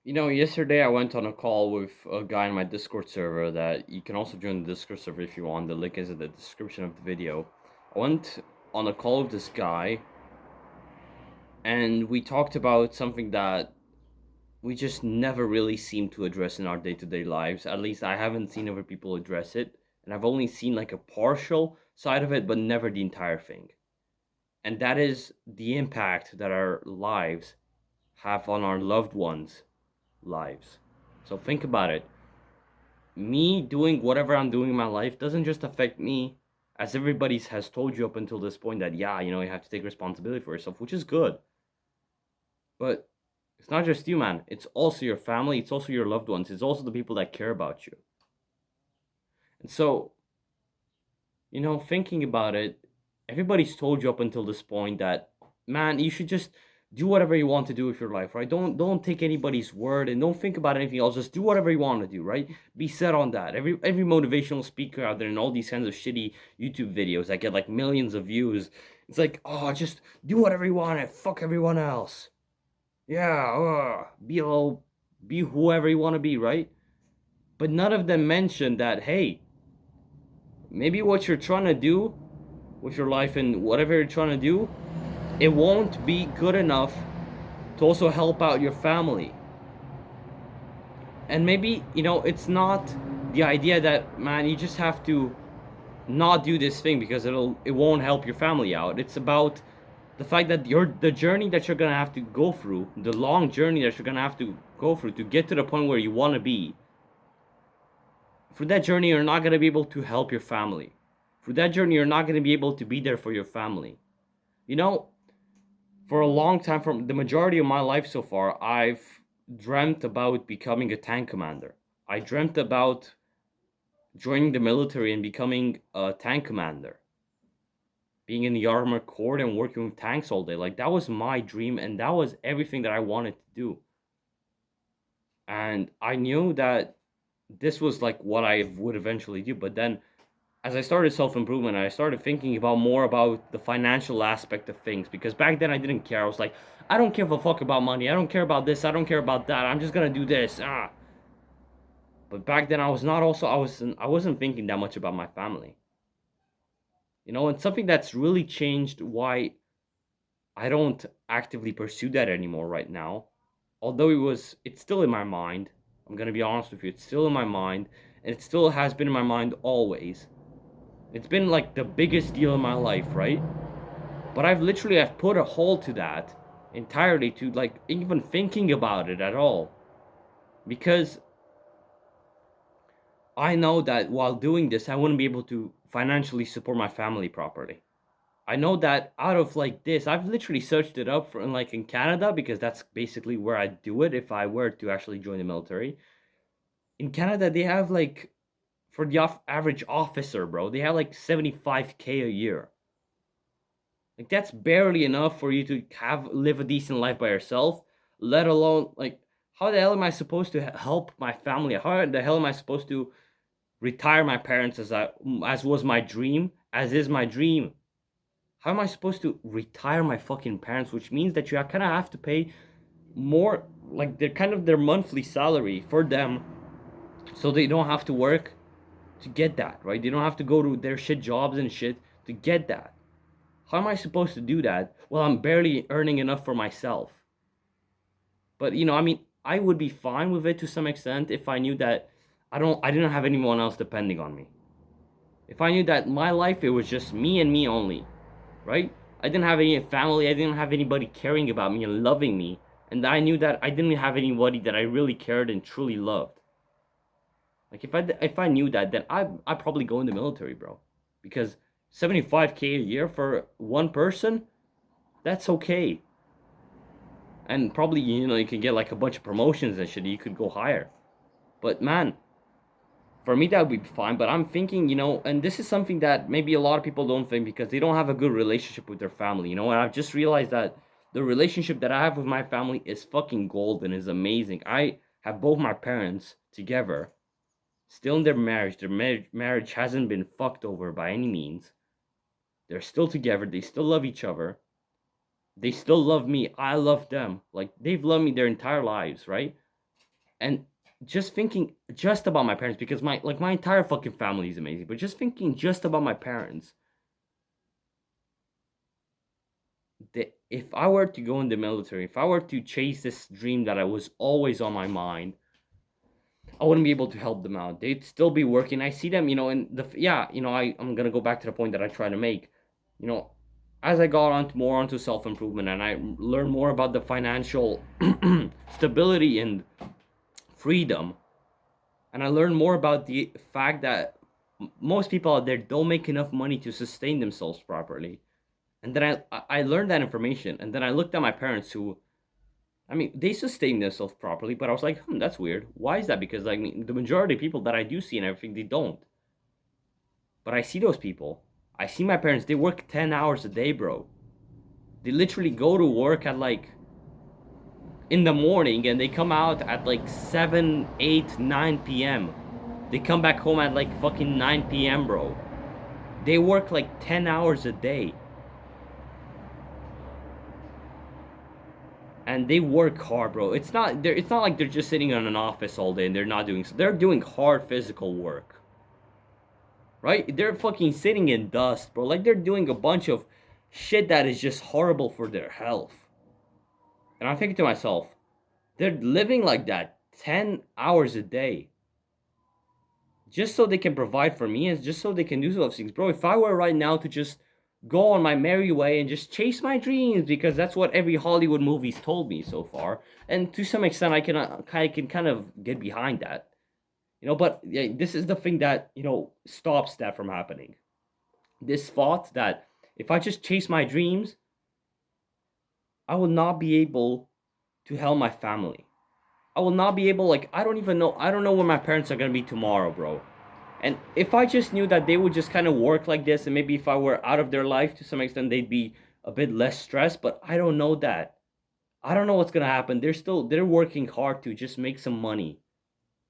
Yesterday I went on a call with a guy in my Discord server that you can also join the Discord server if you want. The link is in the description of the video. I went on a call with this guy and we talked about something that we just never really seem to address in our day-to-day lives. At least I haven't seen other people address it, and I've only seen like a partial side of it, but never the entire thing. And that is the impact that our lives have on our loved ones' lives. So think about it. Me doing whatever I'm doing in my life doesn't just affect me, as everybody has told you up until this point that, yeah, you have to take responsibility for yourself, which is good. But it's not just you, man. It's also your family, it's also your loved ones, it's also the people that care about you. And so, thinking about it, everybody's told you up until this point that, man, you should just do whatever you want to do with your life, right? Don't take anybody's word and don't think about anything else. Just do whatever you want to do, right? Be set on that. Every motivational speaker out there and all these kinds of shitty YouTube videos that get like millions of views, it's like, oh, just do whatever you want and fuck everyone else. Yeah, be whoever you want to be, right? But none of them mention that, hey, maybe what you're trying to do with your life and whatever you're trying to do, it won't be good enough to also help out your family. And maybe, it's not the idea that, man, you just have to not do this thing because it won't help your family out. It's about the fact that the journey that you're gonna have to go through, the long journey that you're gonna have to go through to get to the point where you want to be. For that journey, you're not gonna be able to help your family. For that journey, you're not gonna be able to be there for your family. You know, for a long time, from the majority of my life so far, I've dreamt about becoming a tank commander. I dreamt about joining the military and becoming a tank commander, being in the armored corps and working with tanks all day. Like, that was my dream, and that was everything that I wanted to do. And I knew that this was like what I would eventually do. But then, as I started self improvement, I started thinking about more about the financial aspect of things, because back then I didn't care. I was like, I don't give a fuck about money. I don't care about this. I don't care about that. I'm just gonna do this. But back then I wasn't thinking that much about my family. And something that's really changed why I don't actively pursue that anymore right now. Although it's still in my mind. I'm gonna be honest with you. It's still in my mind, and it still has been in my mind always. It's been like the biggest deal in my life, right? But I've put a halt to that entirely, to like even thinking about it at all, because I know that while doing this I wouldn't be able to financially support my family properly. I know that out of like this, I've literally searched it up for like in Canada, because that's basically where I do it if I were to actually join the military. In Canada, they have like, for the average officer, bro, they have like 75K a year. Like, that's barely enough for you to have live a decent life by yourself, let alone like, how the hell am I supposed to help my family? How the hell am I supposed to retire my parents as was my dream, as is my dream? How am I supposed to retire my fucking parents? Which means that you kind of have to pay more, like they're kind of their monthly salary for them, so they don't have to work to get that, right? They don't have to go to their shit jobs and shit to get that. How am I supposed to do that? Well, I'm barely earning enough for myself. But I mean, I would be fine with it to some extent if I knew that I didn't have anyone else depending on me. If I knew that my life, it was just me and me only, right? I didn't have any family, I didn't have anybody caring about me and loving me, and I knew that I didn't have anybody that I really cared and truly loved. Like, if I knew that, then I probably go in the military, bro. Because 75K a year for one person, that's okay. And probably, you can get like a bunch of promotions and shit. You could go higher. But man, for me that would be fine. But I'm thinking, and this is something that maybe a lot of people don't think, because they don't have a good relationship with their family. And I've just realized that the relationship that I have with my family is fucking golden, is amazing. I have both my parents together, still in their marriage. Their marriage hasn't been fucked over by any means. They're still together. They still love each other. They still love me. I love them. Like, they've loved me their entire lives, right? And just thinking just about my parents, because my entire fucking family is amazing, but just thinking just about my parents, that if I were to go in the military, if I were to chase this dream that I was always on my mind, I wouldn't be able to help them out. They'd still be working. I see them, in yeah, I'm gonna go back to the point that I try to make. You know, as I got on more onto self improvement and I learned more about the financial stability and freedom, and I learned more about the fact that most people out there don't make enough money to sustain themselves properly. And then I learned that information, and then I looked at my parents who, I mean, they sustain themselves properly, but I was like, that's weird. Why is that? Because I mean, the majority of people that I do see and everything, they don't. But I see those people. I see my parents. They work 10 hours a day, bro. They literally go to work at like in the morning, and they come out at like 7, 8, 9 p.m. They come back home at like fucking 9 p.m., bro. They work like 10 hours a day. And they work hard, bro. It's not like they're just sitting in an office all day and they're not doing, they're doing hard physical work. Right? They're fucking sitting in dust, bro. Like they're doing a bunch of shit that is just horrible for their health. And I'm thinking to myself, they're living like that 10 hours a day just so they can provide for me and just so they can do those things. Bro, if I were right now to just go on my merry way and just chase my dreams, because that's what every Hollywood movie's told me so far, and to some extent I can kind of get behind that. But yeah, this is the thing that, stops that from happening. This thought that if I just chase my dreams, I will not be able to help my family. I will not be able, like, I don't know where my parents are gonna be tomorrow, bro. And if I just knew that they would just kind of work like this, and maybe if I were out of their life to some extent, they'd be a bit less stressed, but I don't know that. I don't know what's gonna happen. They're working hard to just make some money.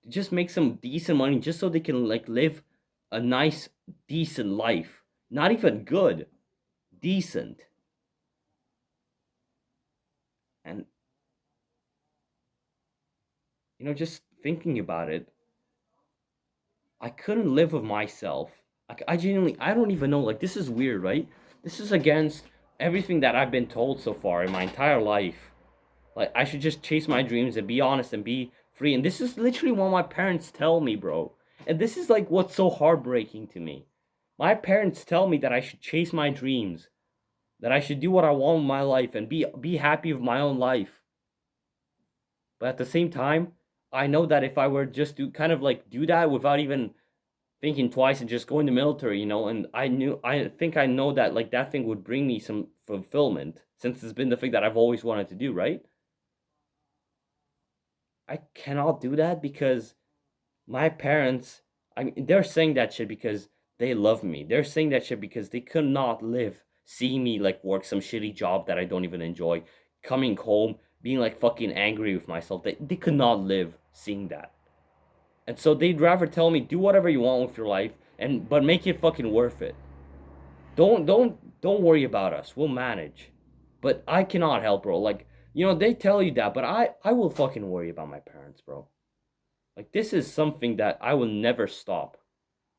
To just make some decent money just so they can like live a nice, decent life. Not even good, decent. And just thinking about it, I couldn't live with myself. I genuinely, I don't even know. Like, this is weird, right? This is against everything that I've been told so far in my entire life. Like, I should just chase my dreams and be honest and be free. And this is literally what my parents tell me, bro. And this is like what's so heartbreaking to me. My parents tell me that I should chase my dreams, that I should do what I want in my life and be happy with my own life. But at the same time, I know that if I were just to kind of like do that without even thinking twice and just go in the military, and I think I know that like that thing would bring me some fulfillment, since it's been the thing that I've always wanted to do, right? I cannot do that because my parents, I mean, they're saying that shit because they love me. They're saying that shit because they could not live seeing me like work some shitty job that I don't even enjoy, coming home, being like fucking angry with myself. They could not live seeing that. And so they'd rather tell me do whatever you want with your life and but make it fucking worth it. Don't worry about us. We'll manage. But I cannot help, bro. Like, they tell you that, but I will fucking worry about my parents, bro. Like, this is something that I will never stop.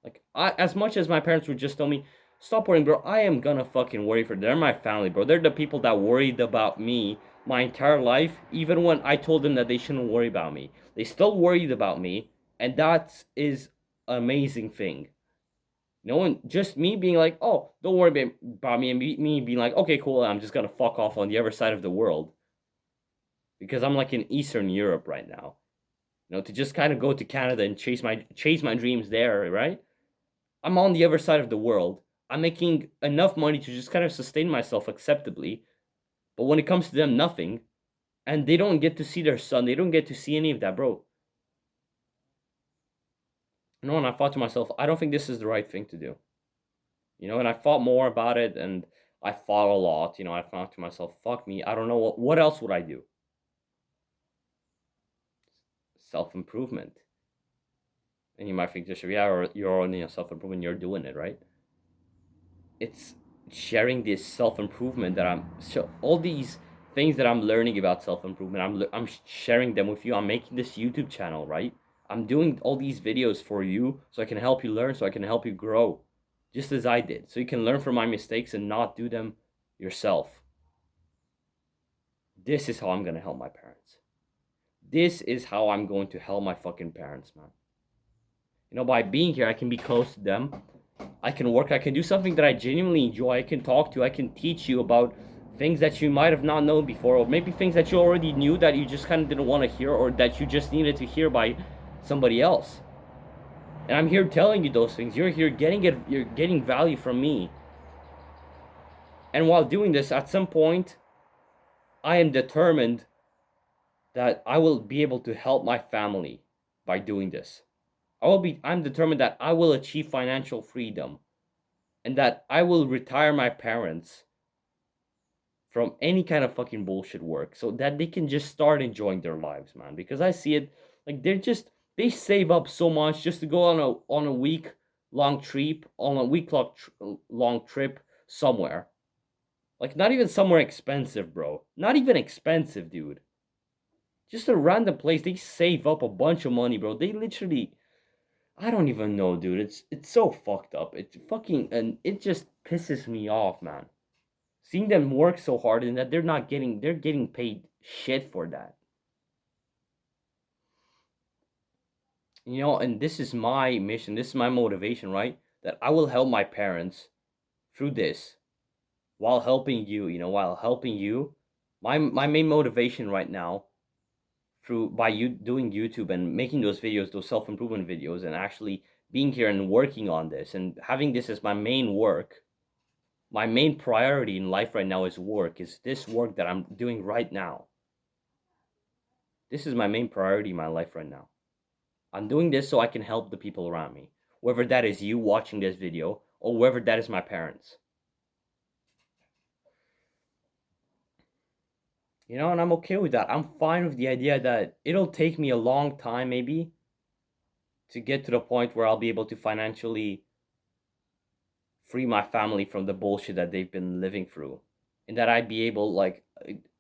Like, as much as my parents would just tell me, stop worrying, bro, I am gonna fucking worry for them. They're my family, bro. They're the people that worried about me my entire life, even when I told them that they shouldn't worry about me. They still worried about me, and that is an amazing thing. No one, just me being like, oh, don't worry about me, and me being like, okay, cool, I'm just gonna fuck off on the other side of the world. Because I'm like in Eastern Europe right now. To just kind of go to Canada and chase my dreams there, right? I'm on the other side of the world. I'm making enough money to just kind of sustain myself acceptably. But when it comes to them, nothing. And they don't get to see their son. They don't get to see any of that, bro. And I thought to myself, I don't think this is the right thing to do. And I thought more about it, and I thought a lot. I thought to myself, fuck me. I don't know what else would I do? Self improvement. And you might think just, yeah, or you're on self improvement, you're doing it, right? It's sharing this self improvement that I'm so all these things that I'm learning about self-improvement. I'm sharing them with you. I'm making this YouTube channel, right? I'm doing all these videos for you so I can help you learn, so I can help you grow, just as I did. So you can learn from my mistakes and not do them yourself. This is how I'm going to help my parents. This is how I'm going to help my fucking parents, man. You know, by being here, I can be close to them. I can work. I can do something that I genuinely enjoy. I can talk to. I can teach you about things that you might have not known before, or maybe things that you already knew that you just kind of didn't want to hear, or that you just needed to hear by somebody else. And I'm here telling you those things. You're here getting it. You're getting value from me. And while doing this, at some point, I am determined that I will be able to help my family by doing this. I'm determined that I will achieve financial freedom and that I will retire my parents from any kind of fucking bullshit work so that they can just start enjoying their lives, man. Because I see it like they save up so much just to go on a week long trip, long trip somewhere. Like not even somewhere expensive, bro. Not even expensive, dude. Just a random place. They save up a bunch of money, bro. They literally, I don't even know, dude. It's so fucked up. It's fucking, and it just pisses me off, man. Seeing them work so hard and that they're getting paid shit for that. You know, and this is my mission. This is my motivation, right? That I will help my parents through this while helping you. You know, while helping you. My main motivation right now through by you doing YouTube and making those videos, those self-improvement videos, and actually being here and working on this and having this as my main work, my main priority in life right now is work, is this work that I'm doing right now. This is my main priority in my life right now. I'm doing this so I can help the people around me, whether that is you watching this video or whether that is my parents. You know, and I'm okay with that. I'm fine with the idea that it'll take me a long time, maybe, to get to the point where I'll be able to financially free my family from the bullshit that they've been living through. And that I'd be able, like,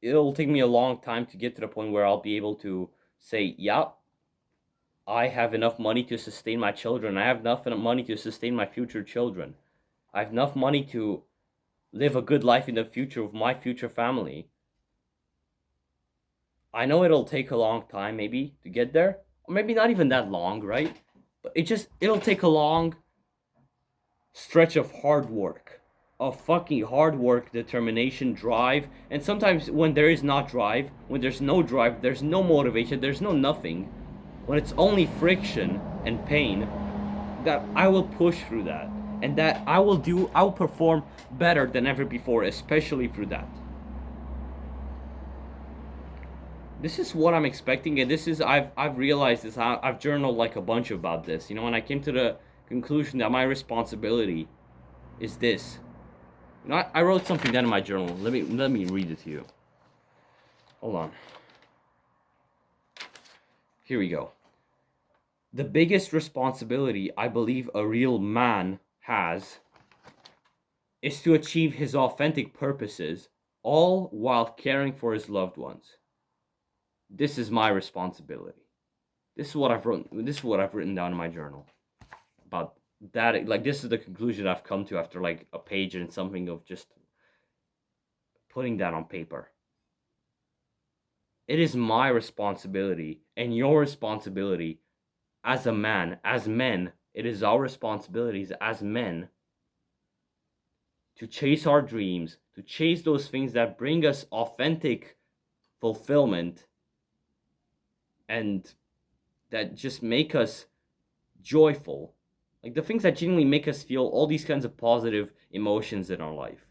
it'll take me a long time to get to the point where I'll be able to say, yeah, I have enough money to sustain my children. I have enough money to sustain my future children. I have enough money to live a good life in the future with my future family. I know it'll take a long time, maybe, to get there. Or maybe not even that long, right? But it'll take a long stretch of hard work. Of fucking hard work, determination, drive. And sometimes when there is not drive, when there's no drive, there's no motivation, there's no nothing. When it's only friction and pain, that I will push through that. And that I'll perform better than ever before, especially through that. This is what I'm expecting, and this is I've realized this. I've journaled like a bunch about this. You know, when I came to the conclusion that my responsibility is this. You know, I wrote something down in my journal. Let me read it to you. Hold on. Here we go. The biggest responsibility I believe a real man has is to achieve his authentic purposes, all while caring for his loved ones. This is my responsibility. This is what I've written down in my journal about that. Like, this is the conclusion I've come to after like a page and something of just putting that on paper. It is my responsibility and your responsibility as a man, as men. It is our responsibilities as men to chase our dreams, to chase those things that bring us authentic fulfillment and that just make us joyful. Like the things that genuinely make us feel all these kinds of positive emotions in our life.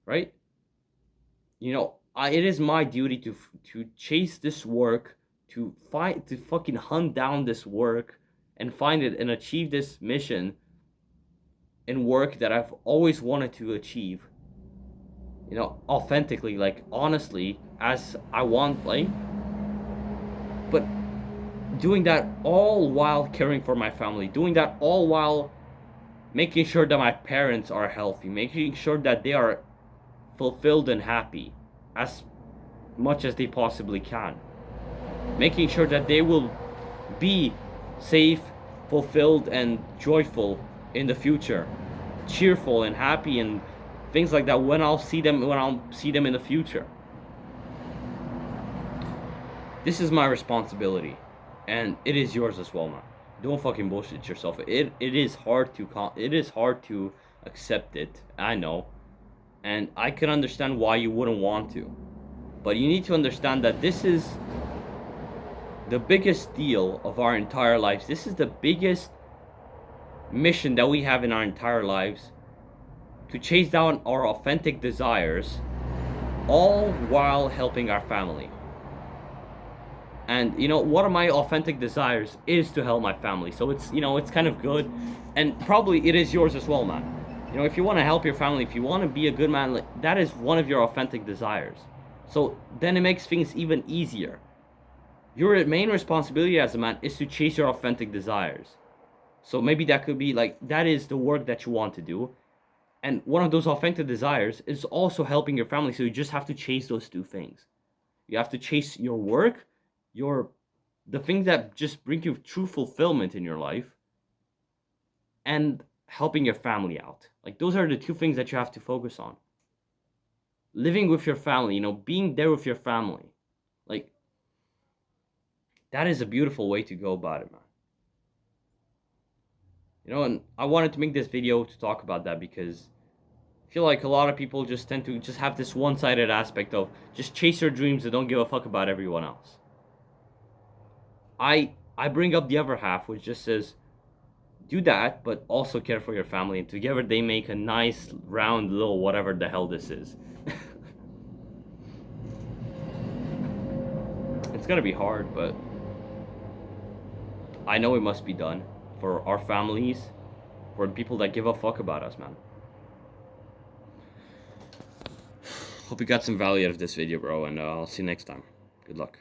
Right? You know, it is my duty to chase this work, to fucking hunt down this work and find it and achieve this mission and work that I've always wanted to achieve. You know, authentically, like honestly, as I want, like, but doing that all while caring for my family, doing that all while making sure that my parents are healthy, making sure that they are fulfilled and happy as much as they possibly can, making sure that they will be safe, fulfilled, and joyful in the future, cheerful and happy and things like that when I'll see them in the future. This is my responsibility, and it is yours as well, man. Don't fucking bullshit yourself. It is hard to accept it. I know, and I can understand why you wouldn't want to, but you need to understand that this is the biggest deal of our entire lives. This is the biggest mission that we have in our entire lives, to chase down our authentic desires, all while helping our family. And one of my authentic desires is to help my family. So it's kind of good, and probably it is yours as well, man. If you want to help your family, if you want to be a good man, like, that is one of your authentic desires. So then it makes things even easier. Your main responsibility as a man is to chase your authentic desires. So maybe that could be like, that is the work that you want to do. And one of those authentic desires is also helping your family. So you just have to chase those two things. You have to chase your work, the things that just bring you true fulfillment in your life, and helping your family out. Like, those are the two things that you have to focus on. Living with your family, being there with your family. Like, that is a beautiful way to go about it, man. And I wanted to make this video to talk about that, because I feel like a lot of people just tend to just have this one-sided aspect of just chase your dreams and don't give a fuck about everyone else. I bring up the other half, which just says, do that, but also care for your family, and together they make a nice, round, little whatever the hell this is. It's gonna be hard, but I know it must be done for our families, for the people that give a fuck about us, man. Hope you got some value out of this video, bro, and I'll see you next time. Good luck.